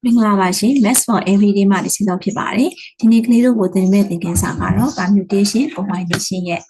မင်္ဂလာပါရှင် Maths for Everyday မှာတစ်ချက်တော့ဖြစ်ပါတယ်ဒီနေ့ကလေးတို့ကိုသင်မဲ့သင်ခန်းစာကတော့ permutation combination ရဲ့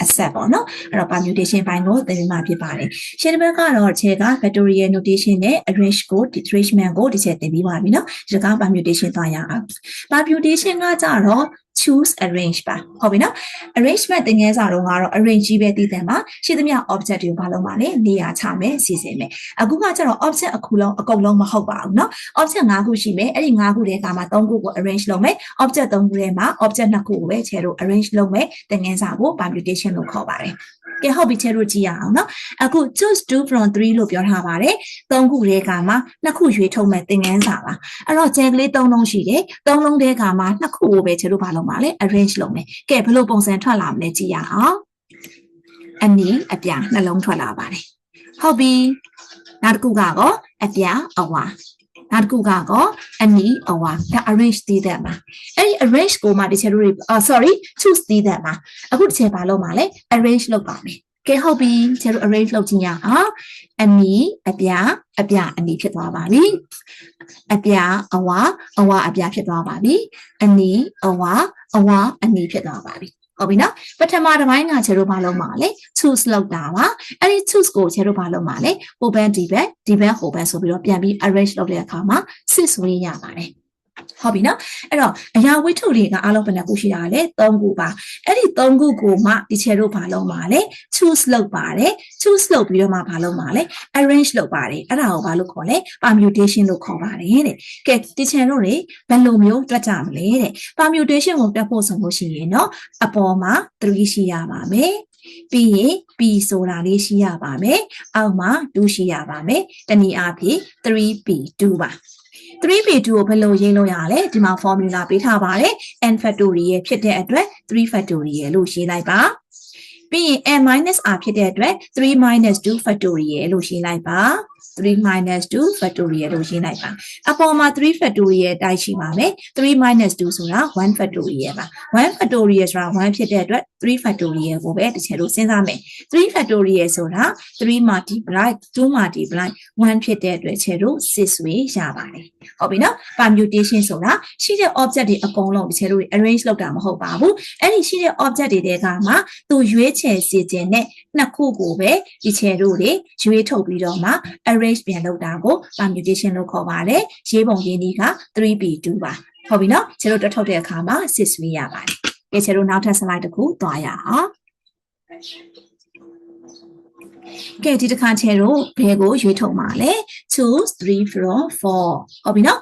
အဆက်ပေါ့နော်အဲ့တော့ permutation ဘိုင်းကိုသင်ပေးမှာဖြစ်ပါတယ်ရှင်းတစ်ဘက်ကတော့ခြေက factorial notation နဲ့ arrange ကို arrangement ကိုတစ်ချက်သင်ပြီးပါပြီနော်ဒီက permutation သွားရအောင် permutation ကကြတော့ choose arrange ပါဟုတ်ပြီနော် arrangement သင်ခန်းစာတော့ကတော့ arrange ကြီးပဲတည်တယ်မှာရှိသမျှ object တွေကိုဘာလုပ်မှာလဲနေရာချမယ်စီစဉ်မယ်အခုကကျတော့ object အကုန်လုံးမဟုတ်ပါဘူးเนาะ object 5ခုရှိမယ်အဲ့ဒီ5ခုထဲကမှ3ခုကို arrange လုပ်မယ် object 3ခုထဲမှာ object 2ခုကိုပဲခြေတို့ arrange လုပ်မယ်သင်ခန်းစာကို permutation လို့ခေါ်ပါတယ်ကဲဟုတ်ပြီခြေတို့ကြည့်ရအောင်เนาะအခု choose 2 from 3လို့ပြောထားပါတယ်3ခုထဲကမှ2ခုရွေးထုတ်မယ်သင်ခန်းစာပါအဲ့တော့ခြေကလေး3လုံးရှိတယ်3လုံးထဲကမှ2ခုကိုပဲခြေတို့ဘာလုပ်မှာလဲ arrange လုပ်မယ်ကဲဘယ်လိုပုံစံထွက်လာမလဲကြည့်ရအောင်အနီးအပြားနှလုံးထွက်လာပါတယ်ဟုတ်ပြီနောက်တစ်ခုကတော့အပြားအဝါနောက်တစ်ခုကတော့အနီးအဝါဒါ arrange တည်တယ်မှာအဲ့ဒီ arrange ကိုမှဒီချက်တို့တွေsorry choose တည်တယ်မှာအခုတစ်ချက်ဘာလုပ်မှာလဲ arrange လုပ်ပါမယ်ကဲဟုတ်ပြီချက်တို့ arrange လုပ်ကြည့်ရအောင်အနီးအပြားအနီးဖြစ်သွားပါပြီအပြားအဝါအပြားဖြစ်သွားပါပြီအနီးအဝါအနီးဖြစ်သွားပါပြီဟုတ်ပြီနော်ပထမတစ်ပိုင်းကခြေတို့ဘာလုပ်မှာလဲ choose လောက်တာပါအဲ့ဒီ choose ကိုခြေတို့ဘာလုပ်မှာလဲဟိုဘက်ဒီဘက်ဟိုဘက်ဆိုပြီးတော့ပြန်ပြီး arrange လုပ်တဲ့အခါမှာ6 way ရပါတယ်ဟုတ်ပြီနော်အဲ့တော့အရာဝတ္ထုတွေကအားလုံးဘယ်နှခုရှိတာလဲ3ခုပါအဲ့ဒီ3ခုကိုမှဒီခြေတို့ဘာလုပ်မှာလဲ choose လုပ်ပါတယ် choose လုပ်ပြီးတော့မှဘာလုပ်မှာလဲ arrange လုပ်ပါတယ်အဲ့ဒါကိုဘာလို့ခေါ်လဲ permutation လို့ခေါ်ပါတယ်တဲ့ကဲဒီခြေတို့တွေဘယ်လိုမျိုးတွက်ကြမလဲတဲ့ permutation ကိုတွက်ဖို့ဆိုလို့ရှိရင်เนาะအပေါ်မှာ3ရှိရပါမယ်ပြီးရင် p ဆိုတာလေးရှိရပါမယ်အောက်မှာ2ရှိရပါမယ်တနည်းအားဖြင့် 3p2 ပါ3p2 ကိုဘယ်လိုရေးလို့ရလဲဒီမှာ formula ပေးထားပါတယ် n factorial ဖြစ်တဲ့အတွက်3 factorial လို့ရေးလိုက်ပါပြီးရင် n - r ဖြစ်တဲ့အတွက်3 - 2 factorial လို့ရေးလိုက်ပါ3 - 2 factorial လို့ရေးလိုက်ပါအပေါ်မှာ3 factorial တိုက်ရှိပါမယ်3 - 2ဆိုတာ1 factorial ပါ1 factorial ဆိုတာ1ဖြစ်တဲ့အတွက်3 factorial ကိုပဲတစ်ချက်လို့စဉ်းစားမယ်3 factorial ဆိုတာ3 multiply 2 multiply 1ဖြစ်တဲ့အတွက်ချက်လို့6 way ရပါတယ်ဟုတ်ပြီနော် permutation ဆိုတာရှိတဲ့ object တွေအကုန်လုံးတစ်ချက်လို့ arrange လုပ်တာမဟုတ်ပါဘူးအဲ့ဒီရှိတဲ့ object တွေတဲကမှသူရွေးချယ်စီခြင်းနဲ့နှစ်ခုကိုပဲဒီချက်လို့တွေရွေးထုတ်ပြီးတော့မှ arrange ပြန်လုပ်တာကို permutation လို့ခေါ်ပါတယ်ရေးပုံရင်းဒီက 3p2 ပါဟုတ်ပြီနော်ချက်လို့တွက်ထုတ်တဲ့အခါမှာ6 way ရပါတယ်ကဲချက်လို့နောက်ထပ် slide တစ်ခုသွားရအောင်ကဲဒီတစ်ခါချေတော့ဘယ်ကိုရွေးထုတ်မှာလဲchoose 3 from 4ဟုတ်ပြီနော်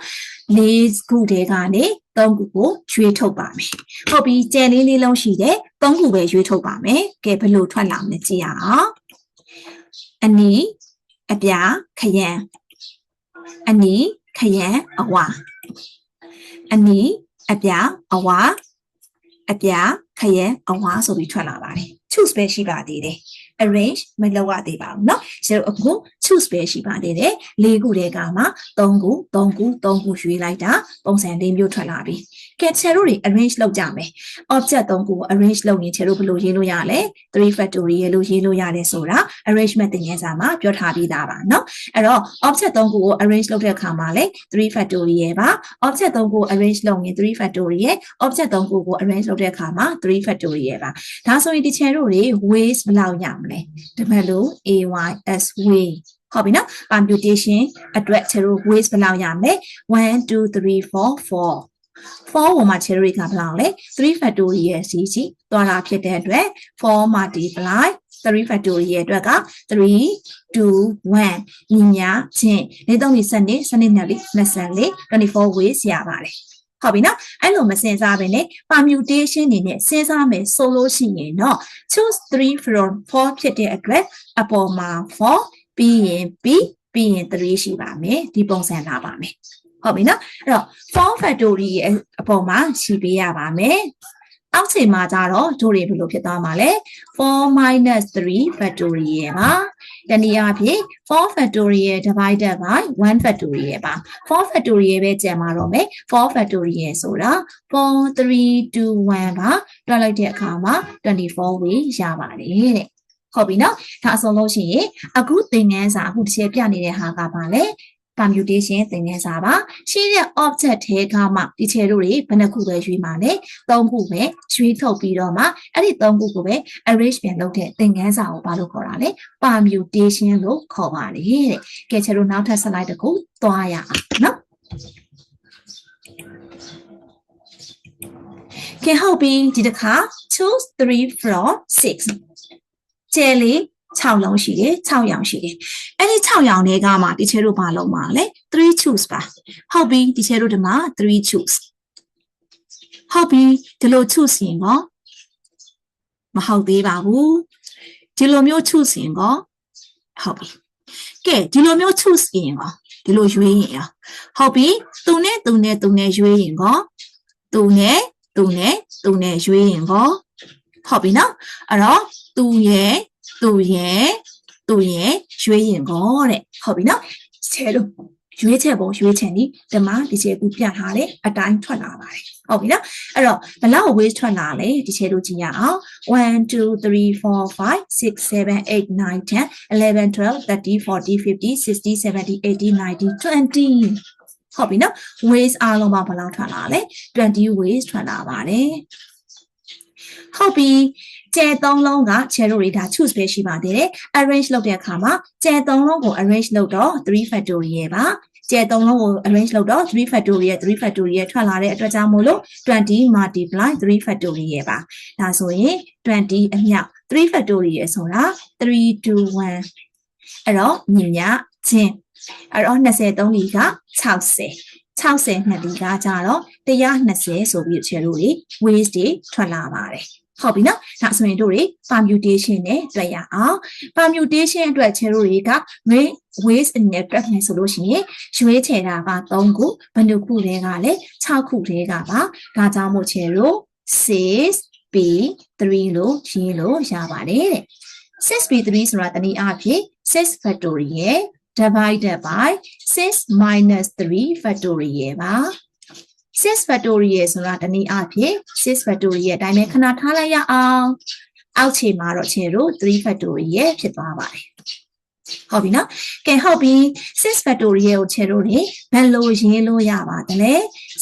4ခုတည်းကနေ3ခုကိုရွေးထုတ်ပါမယ်ဟုတ်ပြီကြယ်လေးလုံးရှိတယ်3ခုပဲရွေးထုတ်ပါမယ်ကဲဘယ်လိုထွက်လာမလဲကြည့်ရအောင်အနီးအပြားခရမ်းအနီးခရမ်းအဝါအနီးအပြားအဝါအပြားခရမ်းအဝါဆိုပြီးထွက်လာပါတယ် choose ပဲရှိပါသေးတယ် arrange မလုပ်ရသေးပါဘူးเนาะဆိုတော့အခု choose ပဲရှိပါသေးတယ်၄ခုတည်းကမှ3ခုရွေးလိုက်တာပုံစံ၄မျိုးထွက်လာပြီကဲချေတို့တွေ arrange လုပ်ကြမယ် object 3ခုကို arrange လုပ်ရင်ချေတို့ဘယ်လိုရေးလို့ရလဲ3 factorial လို့ရေးလို့ရတယ်ဆိုတာ arrangement သင်ခန်းစာမှာပြောထားပြီးသားပါเนาะအဲ့တော့ object 3ခုကို arrange လုပ်တဲ့အခါမှာလဲ3 factorial ပါ object 3ခုကို arrange လုပ်ရင်3 factorial object 3ခုကို arrange လုပ်တဲ့အခါမှာ3 factorial ပါဒါဆိုရင်ဒီချေတို့တွေ ways ဘယ်လောက်ရမလဲဒါမှလို့ ays way ဟုတ်ပြီနော် computation အတွက်ချေတို့ ways ဘယ်လောက်ရမလဲ1 2 3 4 4 4ပေါ်မှာချေတို့ကဘယ်လောက်လဲ3 factorial စီသွားတာဖြစ်တဲ့အတွက်4 multiply 3 factorial အတွက်က3 2 1ညီညာချင်းနေ3 2 7 24 ways ရပါတယ်ဟုတ်ပြီနော်အဲ့လိုမစင်စားပဲနဲ့ permutation နေနဲ့စဉ်းစားမယ်ဆိုလို့ရှိရင်တော့ choose 3 from 4ဖြစ်တဲ့အတွက်အပေါ်မှာ4ပြီးရင် ပြီးရင်3ရှိပါမယ်ဒီပုံစံလာပါမယ်ဟုတ်ပြီနော်အဲ့တော့4 factorial အပေါ်မှာရှိပေးရပါမယ်အောက်ခြေမှာကြတော့တို့တွေဘယ်လိုဖြစ်သွားမှာလဲ4 - 3 factorial ပါတနည်းအားဖြင့်4 factorial divided by 1 factorial ပါ4 factorial ပဲကျန်မှာတော့မယ်4 factorial ဆိုတာ4 3 2 1ပါတွက်လိုက်တဲ့အခါမှာ24 way ရပါတယ်တဲ့ဟုတ်ပြီနော်ဒါအဆုံးလို့ရှိရင်အခုသင်ခန်းစာအခုတစ်ချက်ပြနေတဲ့ဟာကပါလဲ permutation သင်ခန်းစာပါရှိတဲ့ object ထဲကမှဒီချေတို့တွေဘယ်နှခုပဲရွေးမှာလဲ3ခုပဲရွေးထုတ်ပြီးတော့မှအဲ့ဒီ3ခုကိုပဲ arrange ပြန်လုပ်တဲ့သင်ခန်းစာကိုဘာလို့ခေါ်တာလဲ permutation လို့ခေါ်ပါတယ်တဲ့ကဲချေတို့နောက်ထပ် slide တစ်ခုသွားရအောင်နော်ကဲဟုတ်ပြီဒီတစ်ခါ choose 3 from 6ကျဲလေး6လုံးရှိတယ်6ရောင်ရှိတယ်အဲ့ဒီ6ရောင်တွေကမှဒီချေတို့ဘာလုံးမှာလဲ3 choose ပါဟုတ်ပြီဒီချေတို့ဒီမှာ3 choose ဟုတ်ပြီဒီလို choose ရင်ကောမဟုတ်သေးပါဘူးဒီလိုမျိုး choose ရင်ကောဟုတ်ပြီကဲဒီလိုမျိုး choose ရင်ကောဒီလိုရွေးရင်ရောဟုတ်ပြီသူနဲ့ရွေးရင်ကောသူနဲ့ရွေးရင်ကောဟုတ်ပြီနော်အဲ့တော့သူရဲ့ရွေးရင်ကောတဲ့ဟုတ်ပြီနော်ချဲလို့ရွေးချက်ပုံရွေးချင်ဒီဒီမှာဒီချဲကူပြထားတဲ့အတိုင်းထွက်လာပါတယ်ဟုတ်ပြီနော်အဲ့တော့ဘလောက် waste ထွက်လာလဲဒီချဲတို့ကြည့်ရအောင်1 2 3 4 5 6 7 8 9 10 11 12 13 14 15 16 17 18 19 20ဟုတ်ပြီနော် waste အားလုံးမှာဘလောက်ထွက်လာလဲ20 waste ထွက်လာပါတယ်ဟုတ်ပြီကျဲ3လုံးကချဲတို့တွေဒါ choose ပဲရှိပါသေးတယ် arrange လုပ်တဲ့အခါမှာကျဲ3လုံးကို arrange လုပ်တော့3 factorial ပါကျဲ3လုံးကို arrange လုပ်တော့3 factorial ထွက်လာတဲ့အတွက်ကြောင့်မို့လို့20 multiply 3 factorial ပါဒါဆိုရင်20အမြောက်3 factorial ဆိုတာ3 to 1အဲ့တော့ညီမျှချင်းအဲ့တော့23လီက60နှစ်လီကကြတော့120ဆိုပြီးချဲတို့တွေ waste တွေထွက်လာပါတယ်ဟုတ်ပြီနော်ဒါဆိုရင်တို့တွေ permutation နဲ့တွေ့ရအောင် permutation အတွက်ချေတို့တွေက waste အနေနဲ့တွက်မယ်ဆိုလို့ရှိရင်ရွေးချယ်တာက3ခုဘယ်နှခုလဲကလည်း6ခုထဲကပါဒါကြောင့်မို့ချေတို့ 6b3 လို့ရေးလို့ရပါတယ်တဲ့ 6b3 ဆိုတာတနည်းအားဖြင့်6 factorial divided by 6 minus 3 factorial ပါ6 factorial ဆိုတာတနည်းအားဖြင့်6 factorial အတိုင်းပဲခဏထားလိုက်ရအောင်အောက်ခြေမှာတော့ချေတို့3 factorial ဖြစ်သွားပါတယ်ဟုတ်ပြီနော်ကဲဟုတ်ပြီ6 factorial ကိုချေတို့နေဘယ်လိုရေးလို့ရပါသလဲ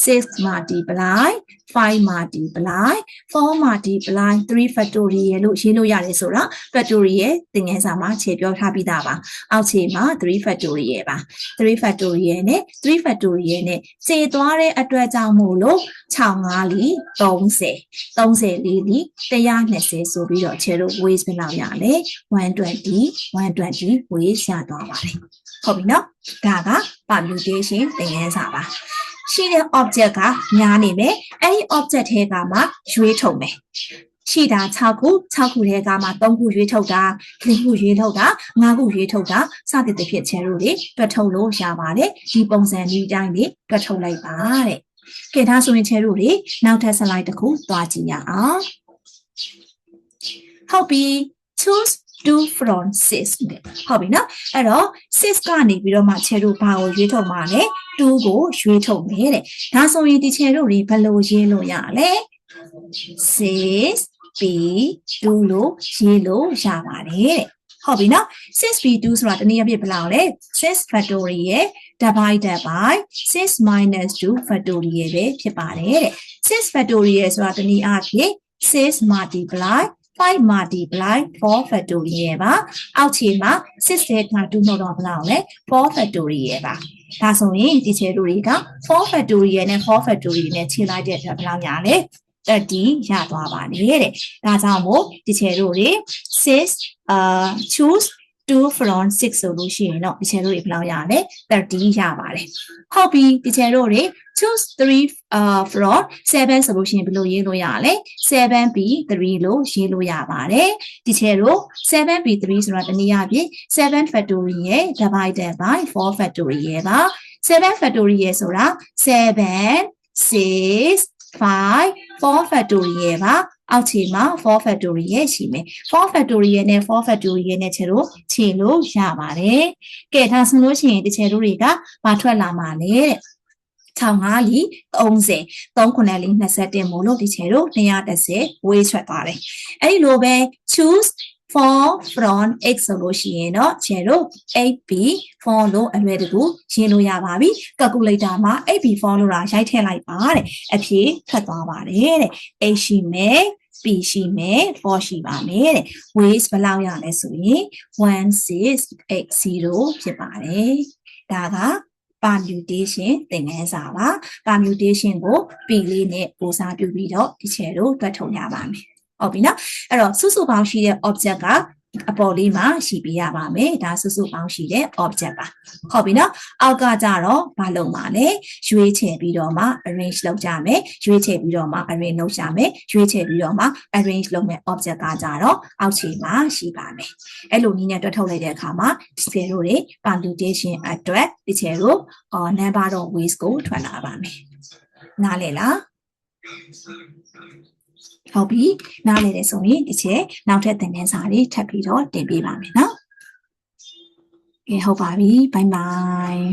6 multiply 5 multiply 4 multiply 3 factorial လို့ရေးလို့ရတယ်ဆိုတော့ factorial သင်ခန်းစာမှာခြေပြောထားပြီးသားပါအောက်ခြေမှာ3 factorial ပါ3 factorial နဲ့3 factorial နဲ့ခြေသွားတဲ့အတွက်ကြောင့်မို့လို့65လီ30လီ120ဆိုပြီးတော့ခြေတို့ waste ဘယ်လောက်ရလဲ120 waste ရသွားပါတယ်ဟုတ်ပြီနော်ဒါက permutation သင်ခန်းစာပါရှိတဲ့ object ကများနေမယ်အဲ့ဒီ object ထဲကမှရွေးထုတ်မယ်ရှိတာ6ခုထဲကမှ3ခုရွေးထုတ်တာ4ခုရွေးထုတ်တာ5ခုရွေးထုတ်တာစသဖြင့်ချဲတို့တွေတွက်ထုတ်လို့ရပါတယ်ဒီပုံစံမျိုးတိုင်းတွေတွက်ထုတ်လိုက်ပါတဲ့ကဲဒါဆိုရင်ချဲတို့တွေနောက်ထပ် slide တစ်ခုသွားကြည့်ရအောင်ဟုတ်ပြီ choose 2 from 6တဲ့ဟုတ်ပြီနော်အဲ့တော့6ကနေပြီးတော့မှချဲတို့ဘာကိုရွေးထုတ်မှာလဲ2ကိုရွေးထုတ်မယ်တဲ့ဒါဆိုရင်ဒီချဲတို့တွေဘယ်လိုရေးလို့ရလဲ6b 2လို့ရေးလို့ရပါတယ်တဲ့ဟုတ်ပြီနော် 6b2 ဆိုတာတနည်းအားဖြင့်ဘယ်လောက်လဲ6 factorial divided by 6 minus 2 factorial ပဲဖြစ်ပါတယ်တဲ့6 factorial ဆိုတာတနည်းအားဖြင့်6 multiply 5 multiply 4 factorial ပါအောက်ခြေမှာ6တဲ့က2လို့တော့ဘယ်လောက်လဲ4 factorial ပါဒါဆိုရင်ဒီချေတို့တွေက4 factorial နဲ့4 factorial နဲ့ခြေလိုက်တဲ့အတွက်ဘယ်လောက်ရလဲ30ရသွားပါတယ်တဲ့ဒါကြောင့်မို့ဒီချေတို့တွေ6 choose 2 from 6ဆိုလို့ရှိရင်တော့ဒီချေတို့တွေဘယ်လောက်ရလဲ30ရပါတယ်ဟုတ်ပြီဒီချေတို့တွေ choose 3 from 7ဆိုလို့ရှိရင်ဘယ်လိုရေးလို့ရလဲ 7b3 လို့ရေးလို့ရပါတယ်ဒီချေတို့ 7b3 ဆိုတာတနည်းအားဖြင့်7 factorial divided by 4 factorial ပါ7 factorialဆိုတာ7 6 5 4 factorial ပါအောက်ခြေမှာ4 factorial ရှိမယ်4 factorial နဲ့4 factorial နဲ့ခြေလို့ရပါတယ်ကဲဒါဆိုလို့ရှိရင်ဒီခြေတို့တွေကဘာထွက်လာမှာလဲတဲ့65လီ30 39လီ21မို့လို့ဒီခြေတို့210 weight ထွက်သွားတယ်အဲ့ဒီလိုပဲ choose 4 from x ဆိုလို့ရှိရင်တော့ကျန်တို့ 8b 4လို့အလွယ်တကူရှင်းလို့ရပါပြီ calculator မှာ 8b 4လို့တာရိုက်ထည့်လိုက်ပါတဲ့အဖြေထွက်သွားပါတယ်တဲ့ a ရှိမယ် b ရှိမယ် 4 ရှိပါမယ်တဲ့ ways ဘယ်လောက်ရလဲဆိုရင်1680ဖြစ်ပါတယ်ဒါကpermutation သင်ခန်းစာပါ permutation ကို p လေးနဲ့ပို့စားပြုပြီးတော့ဒီချေတို့တွက်ထုတ်ရပါမယ်ဟုတ်ပြီနော်အဲ့တော့စုစုပေါင်းရှိတဲ့ object ကအပေါ်လေးမှာရှိပြရပါမယ်ဒါစုစုပေါင်းရှိတဲ့ object ပါဟုတ်ပြီနော်အောက်ကကြတော့မလုပ်ပါနဲ့ရွေးချယ်ပြီးတော့မှ arrange လုပ်ကြမယ်ရွေးချယ်ပြီးတော့မှ arrange လုပ်ကြမယ်ရွေးချယ်ပြီးတော့မှ arrange လုပ်မယ် object ကကြတော့အောက်ခြေမှာရှိပါမယ်အဲ့လိုနည်းနဲ့တွက်ထုတ်လိုက်တဲ့အခါမှာဒီချေတို့တွေ permutation အတွက်ဒီချေတို့number of ways ကိုထွက်လာပါမယ်နားလည်လားဟုတ်ပြီနားလည်တယ်ဆိုရင်ဒီချက်နောက်ထပ်သင်ခန်းစာတွေထပ်ပြီးတော့တင်ပေးပါမယ်နော်ကဲဟုတ်ပါပြီဘိုင်ဘိုင်